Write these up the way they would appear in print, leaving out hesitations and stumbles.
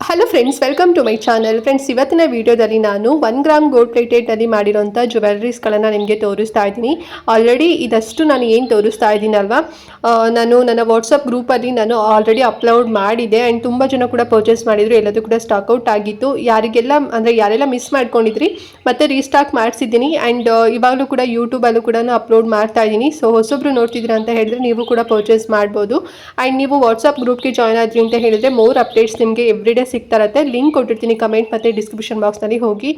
Hello friends, welcome to my channel. Friends, ಇವತ್ತಿನ ವಿಡಿಯೋದಲ್ಲಿ ನಾನು 1 ಗ್ರಾಮ್ ಗೋಲ್ಡ್ ಪ್ಲೇಟೆಡ್ನಲ್ಲಿ ಮಾಡಿರೋಂಥ ಜ್ಯುವೆಲ್ರೀಸ್ಗಳನ್ನು ನಿಮಗೆ ತೋರಿಸ್ತಾ ಇದ್ದೀನಿ. ಆಲ್ರೆಡಿ ಇದಷ್ಟು ನಾನು ಏನು ತೋರಿಸ್ತಾ ಇದ್ದೀನಲ್ವಾ, ನಾನು ನನ್ನ ವಾಟ್ಸಪ್ ಗ್ರೂಪಲ್ಲಿ ನಾನು ಆಲ್ರೆಡಿ ಅಪ್ಲೋಡ್ ಮಾಡಿದೆ. ಆ್ಯಂಡ್ ತುಂಬ ಜನ ಕೂಡ ಪರ್ಚೇಸ್ ಮಾಡಿದರು. ಎಲ್ಲದೂ ಕೂಡ ಸ್ಟಾಕ್ಔಟ್ ಆಗಿತ್ತು. ಯಾರೆಲ್ಲ ಮಿಸ್ ಮಾಡ್ಕೊಂಡಿದ್ರಿ ಮತ್ತೆ ರೀಸ್ಟಾಕ್ ಮಾಡಿಸಿದ್ದೀನಿ. ಆ್ಯಂಡ್ ಇವಾಗಲೂ ಕೂಡ ಯೂಟ್ಯೂಬಲ್ಲೂ ಕೂಡ ಅಪ್ಲೋಡ್ ಮಾಡ್ತಾ ಇದ್ದೀನಿ. ಸೊ ಹೊಸೊಬ್ರು ನೋಡ್ತಿದ್ದೀರಾ ಅಂತ ಹೇಳಿದ್ರೆ ನೀವು ಕೂಡ ಪರ್ಚೇಸ್ ಮಾಡ್ಬೋದು. ಆ್ಯಂಡ್ ನೀವು ವಾಟ್ಸಪ್ ಗ್ರೂಪ್ಗೆ ಜಾಯ್ನ್ ಆದ್ರಿ ಅಂತ ಹೇಳಿದ್ರೆ ಮೋರ್ ಅಪ್ಡೇಟ್ಸ್ ನಿಮಗೆ ಎವ್ರಿಡೇ ಸಿಗ್ತಾ ಇರುತ್ತೆ. ಲಿಂಕ್ ಕೊಟ್ಟಿರ್ತೀನಿ ಕಮೆಂಟ್ ಮತ್ತು ಡಿಸ್ಕ್ರಿಪ್ಷನ್ ಬಾಕ್ಸ್ನಲ್ಲಿ ಹೋಗಿ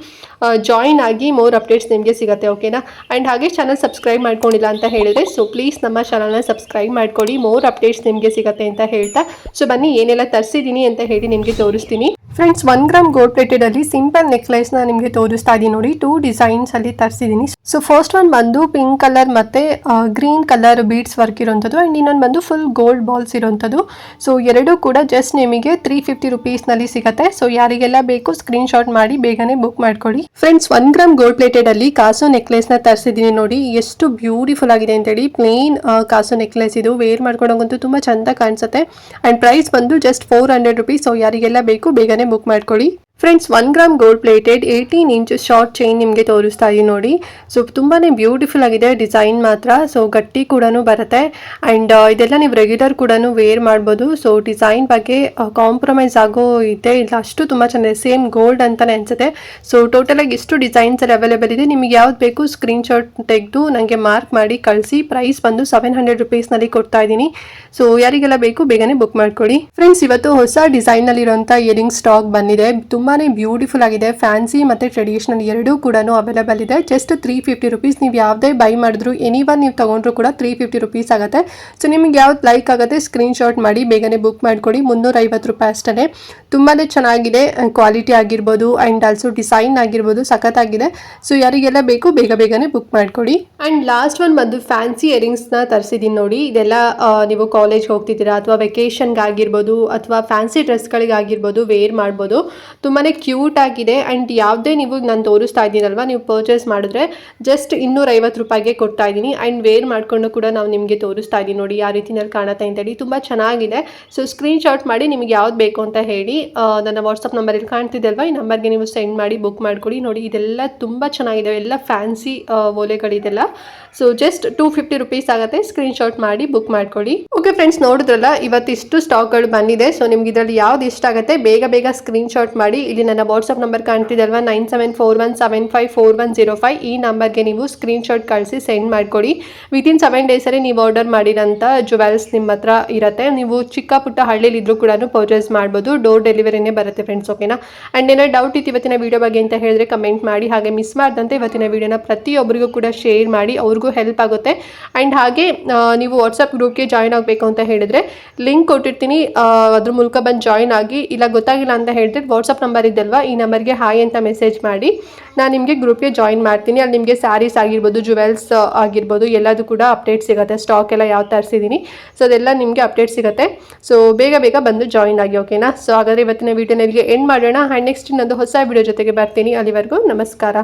ಜಾಯಿನ್ ಆಗಿ ಮೋರ್ ಅಪ್ಡೇಟ್ಸ್ ನಿಮಗೆ ಸಿಗುತ್ತೆ. ಓಕೆನಾ? ಆ್ಯಂಡ್ ಹಾಗೆ ಚಾನಲ್ ಸಬ್ಸ್ಕ್ರೈಬ್ ಮಾಡ್ಕೊಂಡಿಲ್ಲ ಅಂತ ಹೇಳಿದ್ರೆ ಸೊ ಪ್ಲೀಸ್ ನಮ್ಮ ಚಾನಲ್ನ ಸಬ್ಸ್ಕ್ರೈಬ್ ಮಾಡ್ಕೊಳ್ಳಿ. ಮೋರ್ ಅಪ್ಡೇಟ್ಸ್ ನಿಮಗೆ ಸಿಗುತ್ತೆ ಅಂತ ಹೇಳ್ತಾ ಸೊ ಬನ್ನಿ ಏನೆಲ್ಲ ತರಿಸಿದ್ದೀನಿ ಅಂತ ಹೇಳಿ ನಿಮಗೆ ತೋರಿಸ್ತೀನಿ. ಫ್ರೆಂಡ್ಸ್, 1 ಗ್ರಾಮ್ ಗೋಲ್ಡ್ ಪ್ಲೇಟೆಡಲ್ಲಿ ಸಿಂಪಲ್ ನೆಕ್ಲೆಸ್ನ ನಿಮಗೆ ತೋರಿಸ್ತಾ ಇದ್ದೀನಿ ನೋಡಿ. 2 ಡಿಸೈನ್ಸಲ್ಲಿ ತರಿಸಿದ್ದೀನಿ. ಸೊ ಫಸ್ಟ್ ಒನ್ ಬಂದು ಪಿಂಕ್ ಕಲರ್ ಮತ್ತು ಗ್ರೀನ್ ಕಲರ್ ಬೀಡ್ಸ್ ವರ್ಕ್ ಇರೋಂಥದ್ದು. ಆ್ಯಂಡ್ ಇನ್ನೊಂದು ಬಂದು ಫುಲ್ ಗೋಲ್ಡ್ ಬಾಲ್ಸ್ ಇರೋಂಥದ್ದು. ಸೊ ಎರಡೂ ಕೂಡ ಜಸ್ಟ್ ನಿಮಗೆ 350 ರುಪೀಸ್ನಲ್ಲಿ ಸಿಗುತ್ತೆ. ಸೊ ಯಾರಿಗೆಲ್ಲ ಬೇಕು ಸ್ಕ್ರೀನ್ ಶಾಟ್ ಮಾಡಿ ಬೇಗನೆ ಬುಕ್ ಮಾಡ್ಕೊಳ್ಳಿ. ಫ್ರೆಂಡ್ಸ್, 1 ಗ್ರಾಮ್ ಗೋಲ್ಡ್ ಪ್ಲೇಟೆಡಲ್ಲಿ ಕಾಸು ನೆಕ್ಲೆಸ್ನ ತರಿಸಿದ್ದೀನಿ ನೋಡಿ. ಎಷ್ಟು ಬ್ಯೂಟಿಫುಲ್ ಆಗಿದೆ ಅಂತೇಳಿ. ಪ್ಲೇನ್ ಕಾಸು ನೆಕ್ಲೆಸ್ ಇದು. ವೇರ್ ಮಾಡ್ಕೊಂಡೋಗಂತೂ ತುಂಬ ಚೆಂದ ಕಾಣಿಸುತ್ತೆ. ಆ್ಯಂಡ್ ಪ್ರೈಸ್ ಬಂದು ಜಸ್ಟ್ 400 ರುಪೀಸ್. ಸೊ ಯಾರಿಗೆಲ್ಲ ಬೇಕು ಬೇಗನೆ ಬುಕ್ ಮಾಡ್ಕೊಳ್ಳಿ. Friends, 1 gram gold plated 18 inch short chain ನಿಮಗೆ ತೋರಿಸ್ತಾ ಇದ್ದೀನಿ ನೋಡಿ. ಸೊ ತುಂಬಾ ಬ್ಯೂಟಿಫುಲ್ ಆಗಿದೆ ಡಿಸೈನ್ ಮಾತ್ರ. ಸೊ ಗಟ್ಟಿ ಕೂಡ ಬರುತ್ತೆ. ಆ್ಯಂಡ್ ಇದೆಲ್ಲ ನೀವು ರೆಗ್ಯುಲರ್ ಕೂಡ ವೇರ್ ಮಾಡ್ಬೋದು. ಸೊ ಡಿಸೈನ್ ಬಗ್ಗೆ ಕಾಂಪ್ರಮೈಸ್ ಆಗೋ ಇದೆ ಇಲ್ಲ, ಅಷ್ಟು ತುಂಬ ಚೆನ್ನಾಗಿದೆ. ಸೇಮ್ ಗೋಲ್ಡ್ ಅಂತಲೇ ಅನಿಸುತ್ತೆ. ಸೊ ಟೋಟಲಾಗಿ ಇಷ್ಟು ಡಿಸೈನ್ಸಲ್ಲಿ ಅವೈಲೇಬಲ್ ಇದೆ. ನಿಮಗೆ ಯಾವ್ದು ಬೇಕು ಸ್ಕ್ರೀನ್ ಶಾಟ್ ತೆಗೆದು ನನಗೆ ಮಾರ್ಕ್ ಮಾಡಿ ಕಳಿಸಿ. ಪ್ರೈಸ್ ಬಂದು 700 ರುಪೀಸ್ನಲ್ಲಿ ಕೊಡ್ತಾ ಇದ್ದೀನಿ. ಸೊ ಯಾರಿಗೆಲ್ಲ ಬೇಕು ಬೇಗನೆ ಬುಕ್ ಮಾಡ್ಕೊಳ್ಳಿ. ಫ್ರೆಂಡ್ಸ್, ಇವತ್ತು ಹೊಸ ಡಿಸೈನಲ್ಲಿರೋಂಥ ಇಯರಿಂಗ್ ಸ್ಟಾಕ್ ಬಂದಿದೆ. ತುಂಬಾ ಬ್ಯೂಟಿಫುಲ್ ಆಗಿದೆ. ಫ್ಯಾನ್ಸಿ ಮತ್ತು ಟ್ರೆಡಿಷನಲ್ ಎರಡೂ ಕೂಡ ಅವೈಲೇಬಲ್ ಇದೆ. Just 350 rupees. ನೀವು ಯಾವುದೇ ಬೈ ಮಾಡಿದ್ರು ಎನಿವನ್ ನೀವು ತೊಗೊಂಡ್ರು ಕೂಡ 350 ರುಪೀಸ್ ಆಗುತ್ತೆ. ಸೊ ನಿಮಗೆ ಯಾವ್ದು ಲೈಕ್ ಆಗುತ್ತೆ ಸ್ಕ್ರೀನ್ ಶಾಟ್ ಮಾಡಿ ಬೇಗನೆ ಬುಕ್ ಮಾಡ್ಕೊಡಿ. 350 ರೂಪಾಯಿ ಅಷ್ಟೇ. ತುಂಬಾ ಚೆನ್ನಾಗಿದೆ. ಕ್ವಾಲಿಟಿ ಆಗಿರ್ಬೋದು ಆ್ಯಂಡ್ ಆಲ್ಸೋ ಡಿಸೈನ್ ಆಗಿರ್ಬೋದು ಸಖತ್ತಾಗಿದೆ. ಸೊ ಯಾರಿಗೆಲ್ಲ ಬೇಕು ಬೇಗನೆ ಬುಕ್ ಮಾಡ್ಕೊಡಿ. ಆ್ಯಂಡ್ ಲಾಸ್ಟ್ ಒನ್ ಬಂದು ಫ್ಯಾನ್ಸಿ ಇಯರಿಂಗ್ಸ್ನ ತರಿಸಿದ್ದೀನಿ ನೋಡಿ. ಇದೆಲ್ಲ ನೀವು ಕಾಲೇಜ್ಗೆ ಹೋಗ್ತಿದ್ದೀರಾ ಅಥವಾ ವೆಕೇಷನ್ಗೆ ಆಗಿರ್ಬೋದು ಅಥವಾ ಫ್ಯಾನ್ಸಿ ಡ್ರೆಸ್ಗಳಿಗಾಗಿರ್ಬೋದು ವೇರ್ ಮಾಡ್ಬೋದು. ತುಂಬಾ ಕ್ಯೂಟ್ ಆಗಿದೆ. ಆ್ಯಂಡ್ ಯಾವುದೇ ನೀವು ನಾನು ತೋರಿಸ್ತಾ ಇದ್ದೀನಲ್ವಾ, ನೀವು ಪರ್ಚೇಸ್ ಮಾಡಿದ್ರೆ ಜಸ್ಟ್ 250 ರೂಪಾಯಿಗೆ ಕೊಡ್ತಾ ಇದ್ದೀನಿ. ಆ್ಯಂಡ್ ವೇರ್ ಮಾಡಿಕೊಂಡು ಕೂಡ ನಾವು ನಿಮಗೆ ತೋರಿಸ್ತಾ ಇದ್ದೀನಿ ನೋಡಿ ಯಾವ ರೀತಿಯಲ್ಲಿ ಕಾಣುತ್ತೆ ಅಂತೇಳಿ. ತುಂಬ ಚೆನ್ನಾಗಿದೆ. ಸೊ ಸ್ಕ್ರೀನ್ ಶಾಟ್ ಮಾಡಿ ನಿಮಗೆ ಯಾವ್ದು ಬೇಕು ಅಂತ ಹೇಳಿ ನನ್ನ ವಾಟ್ಸಪ್ ನಂಬರಲ್ಲಿ ಕಾಣ್ತಿದೆ ಅಲ್ವಾ, ಈ ನಂಬರ್ಗೆ ನೀವು ಸೆಂಡ್ ಮಾಡಿ ಬುಕ್ ಮಾಡ್ಕೊಳ್ಳಿ. ನೋಡಿ ಇದೆಲ್ಲ ತುಂಬ ಚೆನ್ನಾಗಿದೆ. ಎಲ್ಲ ಫ್ಯಾನ್ಸಿ ಓಲೆಗಳಿದೆಲ್ಲ. ಸೊ ಜಸ್ಟ್ 250 ರುಪೀಸ್ ಆಗುತ್ತೆ. ಸ್ಕ್ರೀನ್ ಶಾಟ್ ಮಾಡಿ ಬುಕ್ ಮಾಡ್ಕೊಳ್ಳಿ. ಓಕೆ ಫ್ರೆಂಡ್ಸ್, ನೋಡಿದ್ರಲ್ಲ ಇವತ್ತಿಷ್ಟು ಸ್ಟಾಕ್ಗಳು ಬಂದಿದೆ. ಸೊ ನಿಮ್ಗೆ ಇದರಲ್ಲಿ ಯಾವ್ದು ಇಷ್ಟ ಆಗುತ್ತೆ ಬೇಗ ಸ್ಕ್ರೀನ್ ಶಾಟ್ ಮಾಡಿ. ಇಲ್ಲಿ ನನ್ನ ವಾಟ್ಸಪ್ ನಂಬರ್ ಕಾಣ್ತಿದೆ ಅಲ್ವಾ, 9741754105. ಈ ನಂಬರ್ಗೆ ನೀವು ಸ್ಕ್ರೀನ್ ಶಾಟ್ ಕಳಿಸಿ ಸೆಂಡ್ ಮಾಡ್ಕೊಳ್ಳಿ. ವಿತಿನ್ 7 ಡೇಸಲ್ಲಿ ನೀವು ಆರ್ಡರ್ ಮಾಡಿರೋಂಥ ಜುವೆಲ್ಸ್ ನಿಮ್ಮ ಹತ್ರ ಇರುತ್ತೆ. ನೀವು ಚಿಕ್ಕ ಪುಟ್ಟ ಹಳ್ಳಿಲಿದ್ರೂ ಕೂಡ ಪರ್ಚೇಸ್ ಮಾಡ್ಬೋದು. ಡೋರ್ ಡೆಲಿವರಿನೇ ಬರುತ್ತೆ ಫ್ರೆಂಡ್ಸ್. ಓಕೆನಾ? ಆ್ಯಂಡ್ ಏನೋ ಡೌಟ್ ಇತ್ತು ಇವತ್ತಿನ ವೀಡಿಯೋ ಬಗ್ಗೆ ಅಂತ ಹೇಳಿದ್ರೆ ಕಮೆಂಟ್ ಮಾಡಿ. ಹಾಗೆ ಮಿಸ್ ಮಾಡ್ದಂತೆ ಇವತ್ತಿನ ವೀಡಿಯೋನ ಪ್ರತಿಯೊಬ್ಬರಿಗೂ ಕೂಡ ಶೇರ್ ಮಾಡಿ, ಅವ್ರಿಗೂ ಹೆಲ್ಪ್ ಆಗುತ್ತೆ. ಆ್ಯಂಡ್ ಹಾಗೆ ನೀವು ವಾಟ್ಸಪ್ ಗ್ರೂಪ್ಗೆ ಜಾಯ್ನ್ ಆಗಬೇಕು ಅಂತ ಹೇಳಿದ್ರೆ ಲಿಂಕ್ ಕೊಟ್ಟಿರ್ತೀನಿ, ಅದ್ರ ಮೂಲಕ ಬಂದು ಜಾಯ್ನ್ ಆಗಿ. ಇಲ್ಲ ಗೊತ್ತಾಗಿಲ್ಲ ಅಂತ ಹೇಳಿದ್ರೆ ವಾಟ್ಸಪ್ ನಂಬರ್ ಇದಲ್ವಾ, ಈ ನಂಬರ್ಗೆ ಹಾಯ್ ಅಂತ ಮೆಸೇಜ್ ಮಾಡಿ ನಾನು ನಿಮಗೆ ಗ್ರೂಪ್ಗೆ ಜಾಯಿನ್ ಮಾಡ್ತೀನಿ. ಅಲ್ಲಿ ನಿಮಗೆ ಸ್ಯಾರೀಸ್ ಆಗಿರ್ಬೋದು ಜುವೆಲ್ಸ್ ಆಗಿರ್ಬೋದು ಎಲ್ಲದೂ ಕೂಡ ಅಪ್ಡೇಟ್ ಸಿಗುತ್ತೆ. ಸ್ಟಾಕ್ ಎಲ್ಲ ಯಾವ ತರಿಸಿದ್ದೀನಿ ಸೊ ಅದೆಲ್ಲ ನಿಮಗೆ ಅಪ್ಡೇಟ್ ಸಿಗುತ್ತೆ. ಸೊ ಬೇಗ ಬಂದು ಜಾಯಿನ್ ಆಗಿ. ಓಕೆನಾ? ಸೊ ಹಾಗಾದರೆ ಇವತ್ತಿನ ವೀಡಿಯೋನಲ್ಲಿ ಎಂಡ್ ಮಾಡೋಣ. ಆ್ಯಂಡ್ ನೆಕ್ಸ್ಟ್ ಇನ್ನೊಂದು ಹೊಸ ವೀಡಿಯೋ ಜೊತೆಗೆ ಬರ್ತೀನಿ. ಅಲ್ಲಿವರೆಗೂ ನಮಸ್ಕಾರ.